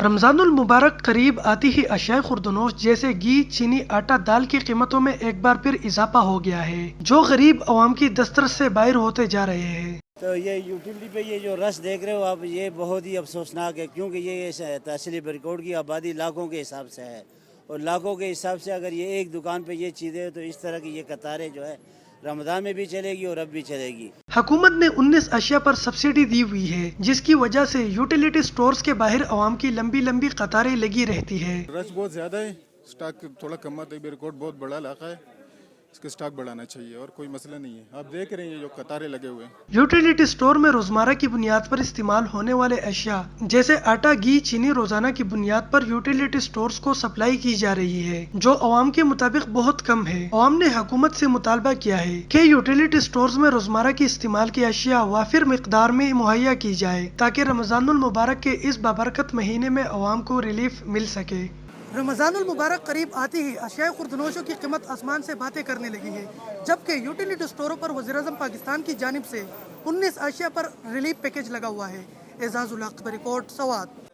رمضان المبارک قریب آتی ہی اشیاء خوردنوش جیسے گھی، چینی، آٹا، دال کی قیمتوں میں ایک بار پھر اضافہ ہو گیا ہے، جو غریب عوام کی دسترس سے باہر ہوتے جا رہے ہیں۔ تو یہ یوٹیلیٹی پہ یہ جو رس دیکھ رہے ہو آپ، یہ بہت ہی افسوسناک ہے، کیونکہ یہ تحصیل بریکوٹ کی آبادی لاکھوں کے حساب سے ہے، اور لاکھوں کے حساب سے اگر یہ ایک دکان پہ یہ چیزیں تو اس طرح کی یہ قطاریں جو ہے رمضان میں بھی چلے گی اور اب بھی چلے گی۔ حکومت نے 19 اشیاء پر سبسڈی دی ہوئی ہے، جس کی وجہ سے یوٹیلیٹی سٹورز کے باہر عوام کی لمبی لمبی قطاریں لگی رہتی ہے۔ رش بہت زیادہ ہے، سٹاک تھوڑا کم آتا ہے، بریکوٹ بہت بڑا علاقہ ہے، اس کا سٹاک بڑھانا چاہیے اور کوئی مسئلہ نہیں ہے۔ آپ دیکھ رہے ہیں جو قطاریں لگے ہوئے ہیں۔ یوٹیلیٹی سٹور میں روزمرہ کی بنیاد پر استعمال ہونے والے اشیاء جیسے آٹا، گھی، چینی روزانہ کی بنیاد پر یوٹیلیٹی سٹورز کو سپلائی کی جا رہی ہے، جو عوام کے مطابق بہت کم ہے۔ عوام نے حکومت سے مطالبہ کیا ہے کہ یوٹیلیٹی سٹورز میں روزمرہ کی استعمال کی اشیاء وافر مقدار میں مہیا کی جائے تاکہ رمضان المبارک کے اس بابرکت مہینے میں عوام کو ریلیف مل سکے۔ رمضان المبارک قریب آتے ہی اشیاء خوردنوشوں کی قیمت آسمان سے باتیں کرنے لگی ہے، جبکہ یوٹیلیٹی سٹوروں پر وزیراعظم پاکستان کی جانب سے 19 اشیاء پر ریلیف پیکج لگا ہوا ہے۔ اعزاز الحق، بریکوٹ، سوات۔